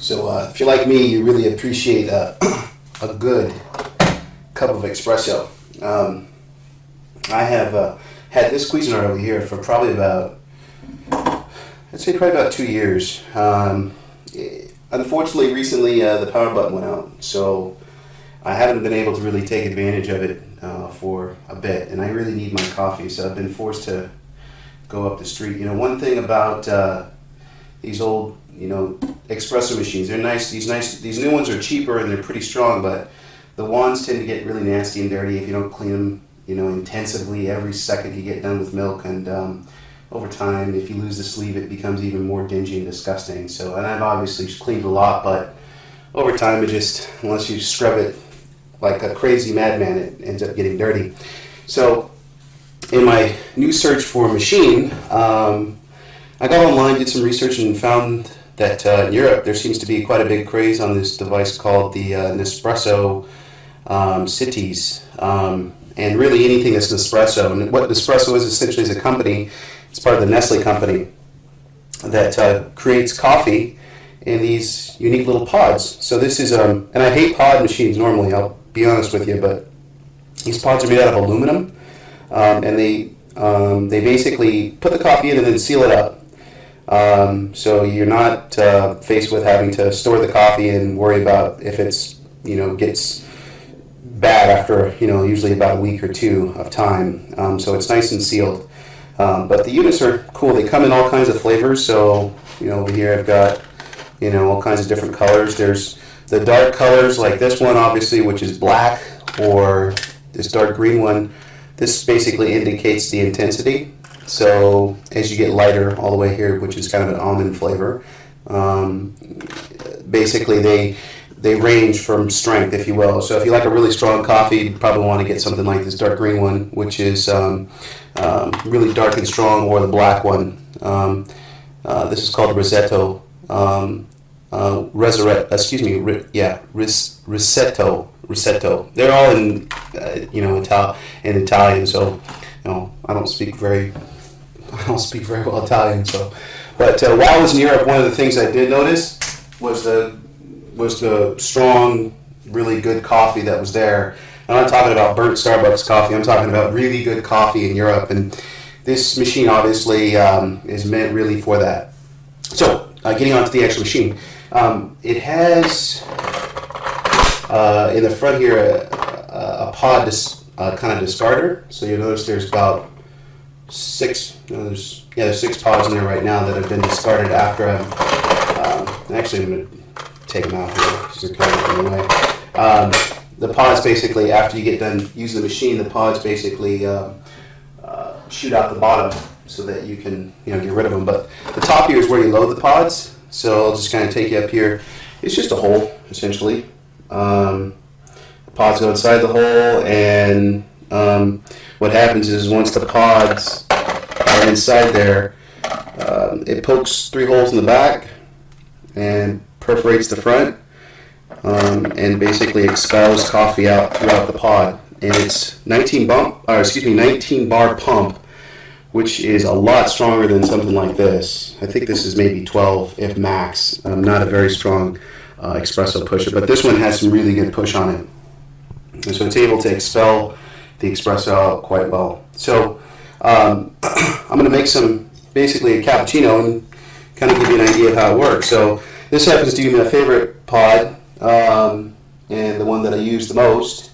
So if you're like me, you really appreciate a good cup of espresso. I have had this Cuisinart over here for probably about, I'd say probably about 2 years. Unfortunately, recently the power button went out, so I haven't been able to really take advantage of it for a bit, and I really need my coffee, so I've been forced to go up the street. You know, one thing about these old, espresso machines, they're nice. These new ones are cheaper and they're pretty strong, but the wands tend to get really nasty and dirty if you don't clean them, intensively every second you get done with milk, and over time, if you lose the sleeve, it becomes even more dingy and disgusting. So, and I've obviously cleaned a lot, but over time, unless you scrub it like a crazy madman, it ends up getting dirty. So, in my new search for a machine, I got online, did some research, and found that in Europe there seems to be quite a big craze on this device called the Nespresso Citiz, and really anything that's Nespresso. And what Nespresso is essentially is a company. It's part of the Nestle company that creates coffee in these unique little pods. So this is, and I hate pod machines normally, I'll be honest with you, but these pods are made out of aluminum, and they basically put the coffee in and then seal it up. So you're not faced with having to store the coffee and worry about if it's, gets bad after, usually about a week or two of time. So it's nice and sealed. But the units are cool. They come in all kinds of flavors. So, over here I've got, all kinds of different colors. There's the dark colors like this one, obviously, which is black, or this dark green one. This basically indicates the intensity. So as you get lighter all the way here, which is kind of an almond flavor, basically they range from strength, if you will. So if you like a really strong coffee, you probably want to get something like this dark green one, which is really dark and strong, or the black one. This is called Risetto. Risetto. They're all in Italian. So I don't speak very well Italian. So, but while I was in Europe, one of the things I did notice was the strong, really good coffee that was there. I'm not talking about burnt Starbucks coffee. I'm talking about really good coffee in Europe, and this machine obviously is meant really for that. So, getting on to the actual machine, it has in the front here a pod kind of discarder. So you'll notice there's about six. There's 6 pods in there right now that have been discarded after actually I'm going to take them out here because they're kind of in the way. The pods basically, after you get done using the machine, the pods basically shoot out the bottom so that you can get rid of them. But the top here is where you load the pods. So I'll just kind of take you up here. It's just a hole essentially. The pods go inside the hole, and what happens is once the pods are inside there, it pokes 3 holes in the back and perforates the front, and basically expels coffee out throughout the pod. And it's 19 bar pump, which is a lot stronger than something like this. I think this is maybe 12 if max. Not a very strong espresso pusher, but this one has some really good push on it. And so it's able to expel the espresso out quite well. So I'm going to make basically a cappuccino and kind of give you an idea of how it works. So this happens to be my favorite pod, and the one that I use the most.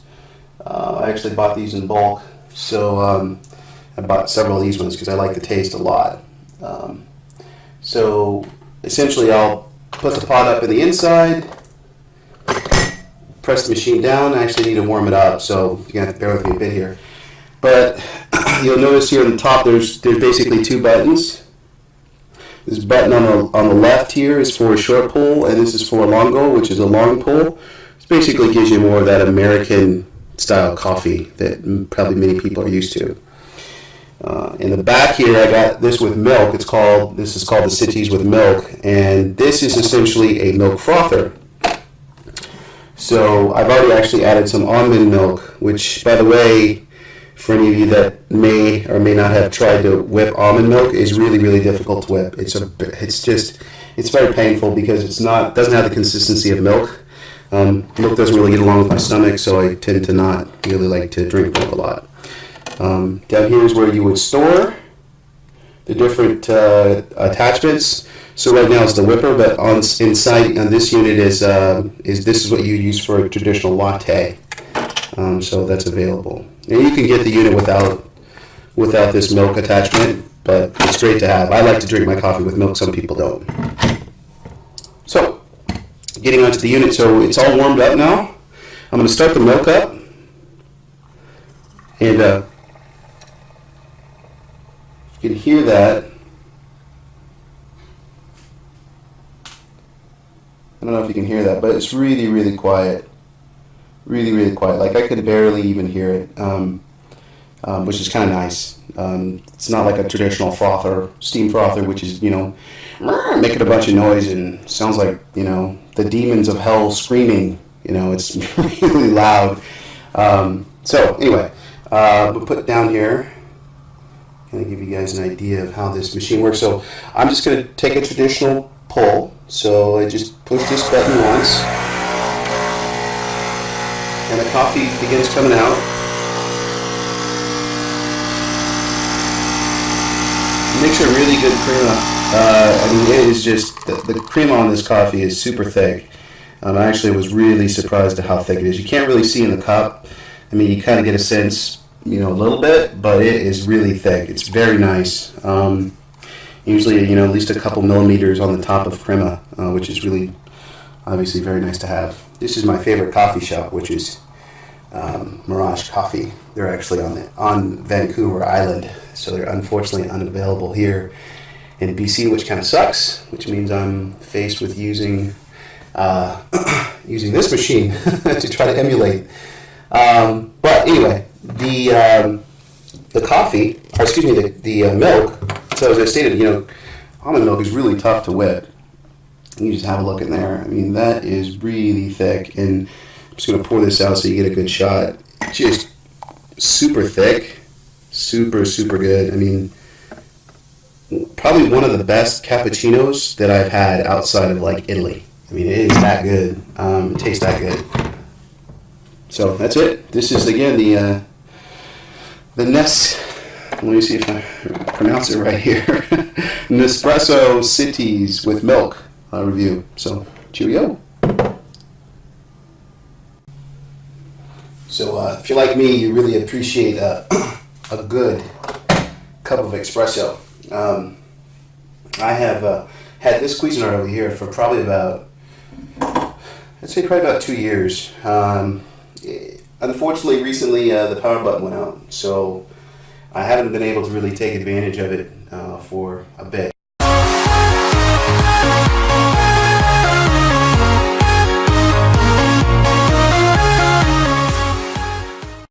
I actually bought these in bulk, so I bought several of these ones because I like the taste a lot. So essentially I'll put the pod up in the inside, press the machine down. I actually need to warm it up, so you're going to have to bear with me a bit here. But you'll notice here on the top there's basically 2 buttons. This button on the left here is for a short pull, and this is for a longo, which is a long pull. It basically gives you more of that American style coffee that probably many people are used to. In the back here, I got this with milk. This is called the Citiz with milk, and this is essentially a milk frother. So I've already actually added some almond milk, which, by the way, for any of you that may or may not have tried to whip almond milk, is really, really difficult to whip. It's just it's very painful because doesn't have the consistency of milk. Milk doesn't really get along with my stomach, so I tend to not really like to drink milk a lot. Down here is where you would store the different attachments. So right now it's the whipper, but inside on this unit is this is what you use for a traditional latte. So that's available. And you can get the unit without this milk attachment, but it's great to have. I like to drink my coffee with milk. Some people don't. So getting onto the unit, so it's all warmed up now. I'm going to start the milk up, and you can hear that. I don't know if you can hear that, but it's really, really quiet. Really, really quiet. Like I could barely even hear it, which is kind of nice. It's not like a traditional frother, steam frother, which is, making a bunch of noise and sounds like, the demons of hell screaming. It's really loud. So anyway, we'll put it down here. Kind of give you guys an idea of how this machine works. So I'm just going to take a traditional pull. So I just push this button once, and the coffee begins coming out. It makes a really good crema. It is just, the crema on this coffee is super thick. I actually was really surprised at how thick it is. You can't really see in the cup. You kind of get a sense, a little bit, but it is really thick. It's very nice. Usually, at least a couple millimeters on the top of crema, which is really, obviously, very nice to have. This is my favorite coffee shop, which is Mirage Coffee. They're actually on Vancouver Island, so they're unfortunately unavailable here in BC, which kind of sucks, which means I'm faced with using this machine to try to emulate. But anyway, the coffee, or excuse me, the milk. So as I stated, almond milk is really tough to whip. You just have a look in there. That is really thick, and I'm just going to pour this out so you get a good shot. Just super thick, super, super good. Probably one of the best cappuccinos that I've had outside of Italy. It is that good. It tastes that good. So that's it. This is again the let me see if I pronounce it right here. Nespresso Citiz with milk review. So cheerio. So if you're like me, you really appreciate a good cup of espresso. I have had this Cuisinart over here for probably about 2 years. Unfortunately, recently the power button went out, so I haven't been able to really take advantage of it for a bit.